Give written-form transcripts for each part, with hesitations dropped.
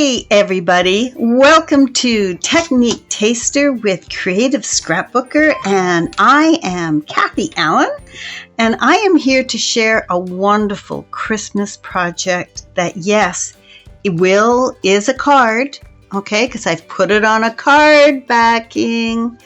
Hey everybody, welcome to Technique Taster with Creative Scrapbooker, and I am Cathie Allan, and I am here to share a wonderful Christmas project that, yes, is a card, okay, because I've put it on a card backing,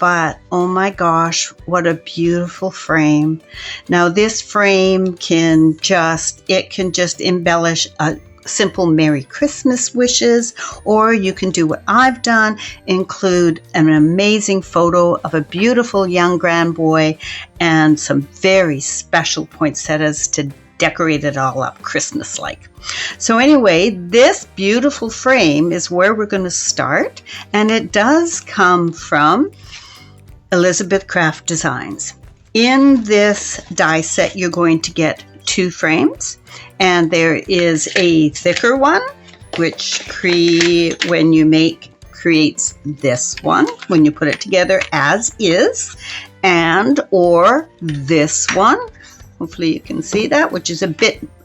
but oh my gosh, what a beautiful frame. Now this frame can just embellish a simple Merry Christmas wishes, or you can do what I've done, include an amazing photo of a beautiful young grand boy and some very special poinsettias to decorate it all up Christmas-like. So anyway, this beautiful frame is where we're going to start, and it does come from Elizabeth Craft Designs. In this die set, you're going to get two frames, and there is a thicker one which creates this one when you put it together as is, and or this one, hopefully you can see that, which is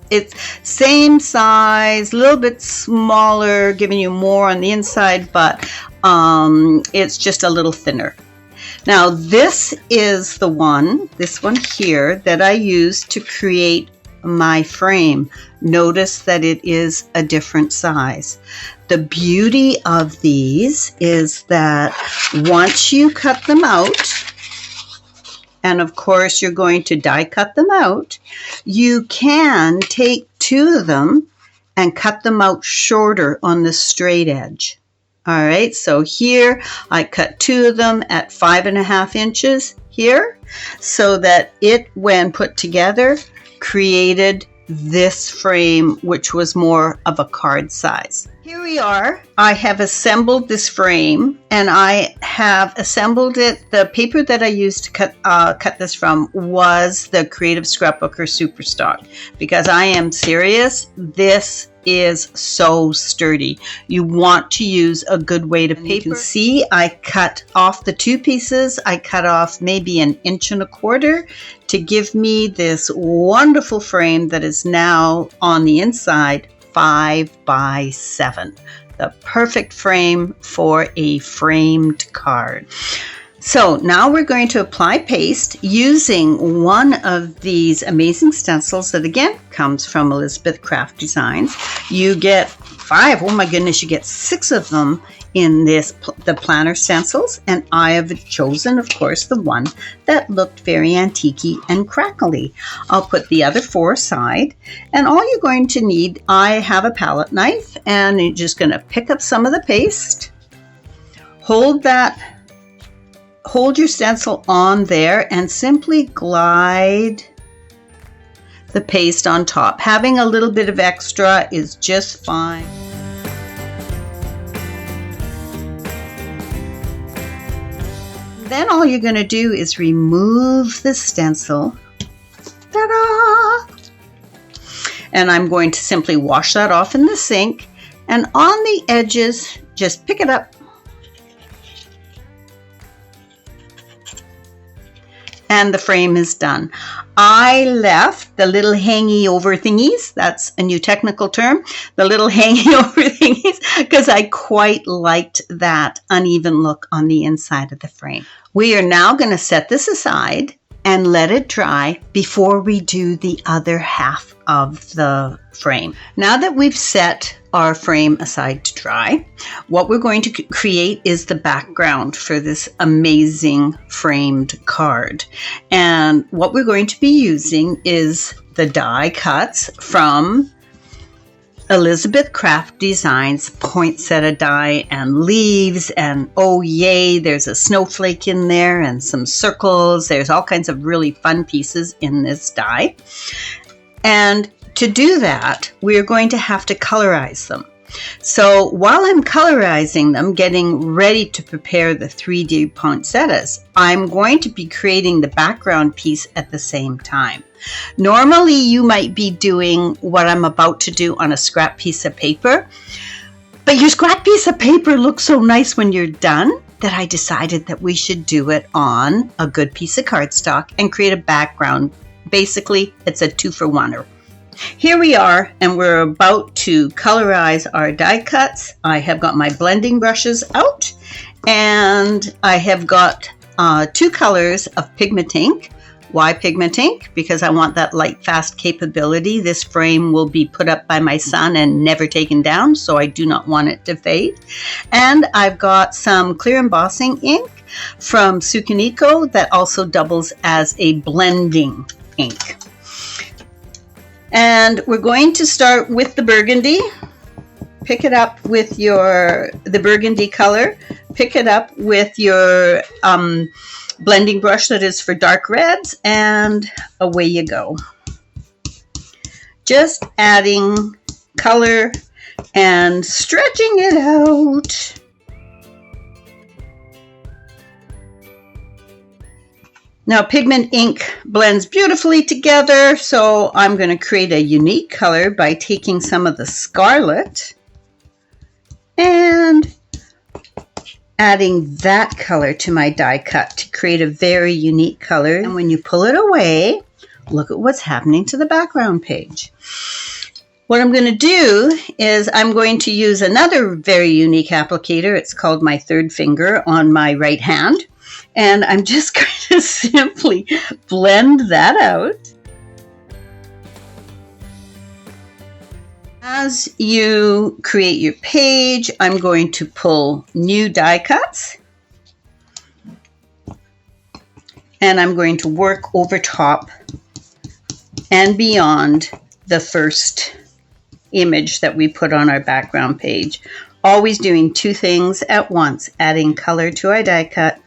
it's same size, a little bit smaller, giving you more on the inside, but it's just a little thinner. Now this is this one here that I used to create my frame. Notice that it is a different size. The beauty of these is that once you cut them out, and of course you're going to die cut them out, you can take two of them and cut them out shorter on the straight edge. All right, so here I cut two of them at 5.5 inches here, so that it, when put together, created this frame, which was more of a card size. Here we are. I have assembled this frame, and I have assembled it. The paper that I used to cut this from was the Creative Scrapbooker Super Stock, because I am serious, this is so sturdy. You want to use a good weight of paper. You can see I cut off the two pieces. I cut off maybe 1.25 inches to give me this wonderful frame that is now on the inside 5 by 7. The perfect frame for a framed card. So now we're going to apply paste using one of these amazing stencils that again comes from Elizabeth Craft Designs. You get 5, oh my goodness, you get 6 of them in the planner stencils, and I have chosen, of course, the one that looked very antique-y and crackly. I'll put the other 4 aside, and all you're going to need, I have a palette knife, and you're just going to pick up some of the paste, hold your stencil on there, and simply glide the paste on top. Having a little bit of extra is just fine. Then all you're going to do is remove the stencil. Ta-da! And I'm going to simply wash that off in the sink, and on the edges, just pick it up and the frame is done. I left the little hangy over thingies, that's a new technical term, the little hangy over thingies, because I quite liked that uneven look on the inside of the frame. We are now going to set this aside and let it dry before we do the other half of the frame. Now that we've set our frame aside to dry, what we're going to create is the background for this amazing framed card. And what we're going to be using is the die cuts from Elizabeth Craft Designs poinsettia die and leaves, and oh yay, there's a snowflake in there and some circles. There's all kinds of really fun pieces in this die. And to do that, we're going to have to colorize them. So while I'm colorizing them, getting ready to prepare the 3D poinsettias, I'm going to be creating the background piece at the same time. Normally you might be doing what I'm about to do on a scrap piece of paper, but your scrap piece of paper looks so nice when you're done that I decided that we should do it on a good piece of cardstock and create a background. Basically, it's a 2-for-1-er. Here we are, and we're about to colorize our die cuts. I have got my blending brushes out, and I have got 2 colors of pigment ink. Why pigment ink? Because I want that light fast capability. This frame will be put up by my son and never taken down, so I do not want it to fade. And I've got some clear embossing ink from Sukiniko that also doubles as a blending ink. And we're going to start with the burgundy. Pick it up with the burgundy color. Pick it up with your blending brush that is for dark reds, and away you go. Just adding color and stretching it out. Now, pigment ink blends beautifully together, so I'm going to create a unique color by taking some of the scarlet and adding that color to my die cut to create a very unique color. And when you pull it away, look at what's happening to the background page. What I'm going to do is I'm going to use another very unique applicator. It's called my third finger on my right hand. And I'm just going to simply blend that out. As you create your page, I'm going to pull new die cuts. And I'm going to work over top and beyond the first image that we put on our background page. Always doing 2 things at once, adding color to our die cut.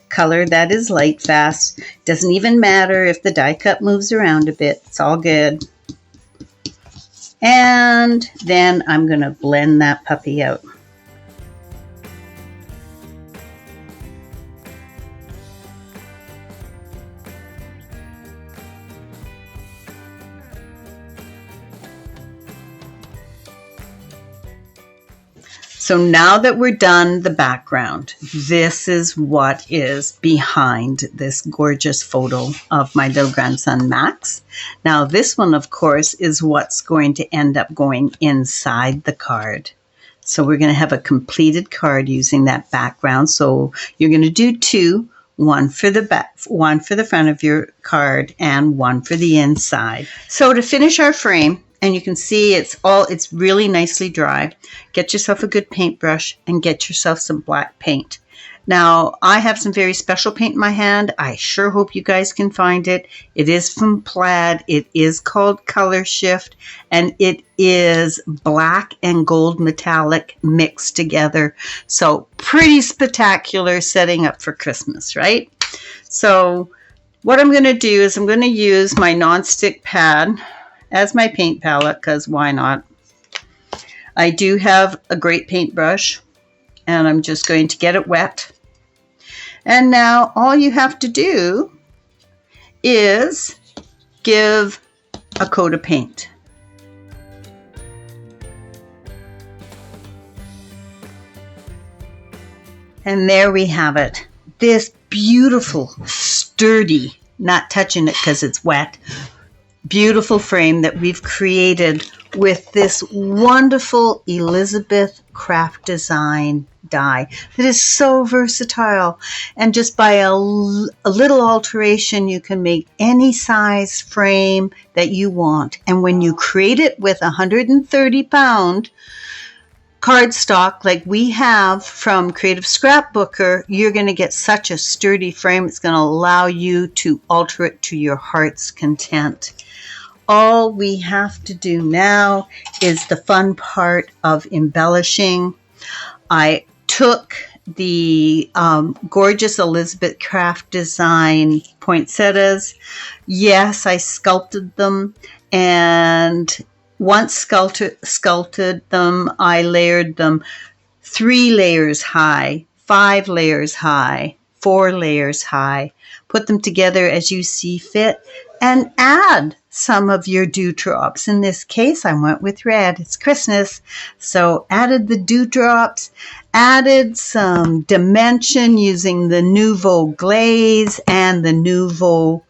Color that is light fast. Doesn't even matter if the die cut moves around a bit. It's all good. And then I'm going to blend that puppy out. So now that we're done the background, this is what is behind this gorgeous photo of my little grandson, Max. Now this one, of course, is what's going to end up going inside the card. So we're going to have a completed card using that background. So you're going to do 2, one for the back, one for the front of your card, and one for the inside. So to finish our frame, and you can see it's really nicely dry. Get yourself a good paintbrush and get yourself some black paint. Now, I have some very special paint in my hand. I sure hope you guys can find it. It is from Plaid. It is called Color Shift, and it is black and gold metallic mixed together. So pretty spectacular setting up for Christmas, right? So what I'm going to do is I'm going to use my nonstick pad as my paint palette, because why not? I do have a great paintbrush, and I'm just going to get it wet. And now all you have to do is give a coat of paint. And there we have it. This beautiful, sturdy, not touching it because it's wet, beautiful frame that we've created with this wonderful Elizabeth craft design die that is so versatile, and just by a little alteration you can make any size frame that you want. And when you create it with 130-pound cardstock like we have from Creative Scrapbooker, you're going to get such a sturdy frame. It's going to allow you to alter it to your heart's content. All we have to do now is the fun part of embellishing. I took the gorgeous Elizabeth Craft Design poinsettias. Yes, I sculpted them, and once sculpted them, I layered them 3 layers high, 5 layers high, 4 layers high. Put them together as you see fit, and add some of your dewdrops. In this case, I went with red. It's Christmas, so added the dewdrops, added some dimension using the Nuvo Glaze and the Nuvo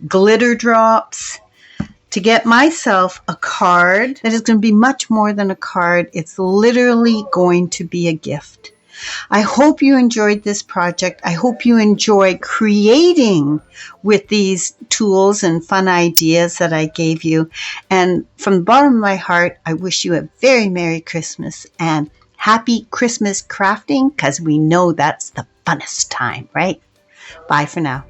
glitter drops. to get myself a card that is going to be much more than a card. It's literally going to be a gift. I hope you enjoyed this project. I hope you enjoy creating with these tools and fun ideas that I gave you. And from the bottom of my heart, I wish you a very Merry Christmas and Happy Christmas crafting, because we know that's the funnest time, right? Bye for now.